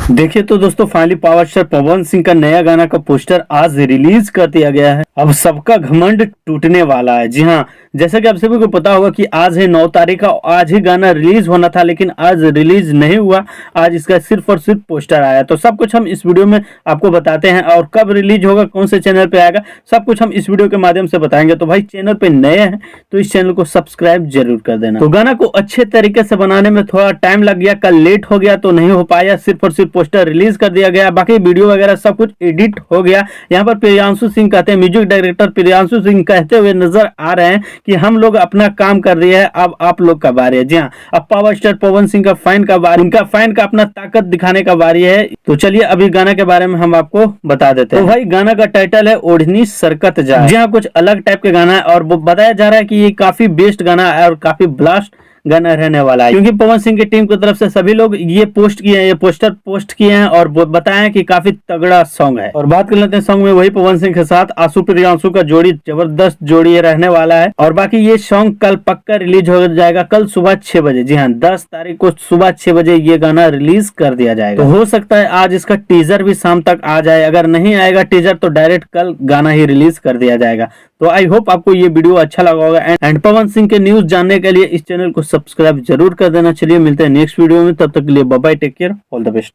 देखिए तो दोस्तों finally power star Pawan Singh का नया गाना का पोस्टर आज रिलीज कर दिया गया है। अब सबका घमंड टूटने वाला है। जी हाँ, जैसा कि आप सभी को पता होगा कि आज है 9 तारीख का, आज ही गाना रिलीज होना था लेकिन आज रिलीज नहीं हुआ। आज इसका सिर्फ और सिर्फ पोस्टर आया। तो सब कुछ हम इस वीडियो में आपको बताते हैं और कब रिलीज होगा, कौन से चैनल पे आएगा, सब कुछ हम इस वीडियो के माध्यम से बताएंगे। तो भाई चैनल पे नए हैं तो इस चैनल को सब्सक्राइब जरूर कर देना। तो गाना को अच्छे तरीके से बनाने में थोड़ा टाइम लग गया, कल लेट हो गया तो नहीं हो पाया, सिर्फ और सिर्फ पोस्टर रिलीज कर दिया गया। बाकी वीडियो वगैरह सब कुछ एडिट हो गया। यहाँ पर प्रियांशु सिंह कहते हैं, म्यूजिक डायरेक्टर प्रियांशु सिंह कहते हुए नजर आ रहे हैं कि हम लोग अपना काम कर रहे हैं, अब आप लोग का बारी है। जी हाँ, अब पावर स्टार पवन सिंह का फैन का बारी, उनका फैन का अपना ताकत दिखाने का बारी है। तो चलिए अभी गाना के बारे में हम आपको बता देते हैं। तो भाई गाना का टाइटल है ओढ़नी सरकत जा। जी हाँ, कुछ अलग टाइप के गाना है और बताया जा रहा है कि ये काफी बेस्ट गाना है और काफी ब्लास्ट गाना रहने वाला है, क्योंकि पवन सिंह की टीम की तरफ से सभी लोग ये पोस्ट किए हैं, ये पोस्टर पोस्ट किए हैं और बताया कि काफी तगड़ा सॉन्ग है। और बात कर लेते हैं सॉन्ग में, वही पवन सिंह के साथ आशु प्रियांशु का जोड़ी जबरदस्त जोड़ी रहने वाला है। और बाकी ये सॉन्ग कल पक्का रिलीज हो जाएगा, कल सुबह 6 बजे। जी हाँ, 10 तारीख को सुबह 6 बजे ये गाना रिलीज कर दिया जाएगा। तो हो सकता है आज इसका टीजर भी शाम तक आ जाए, अगर नहीं आएगा टीजर तो डायरेक्ट कल गाना ही रिलीज कर दिया जाएगा। तो आई होप आपको ये वीडियो अच्छा लगा होगा एंड पवन सिंह के न्यूज जानने के लिए इस चैनल को सब्सक्राइब जरूर कर देना। चलिए मिलते हैं नेक्स्ट वीडियो में, तब तक के लिए bye bye, take care, all the best.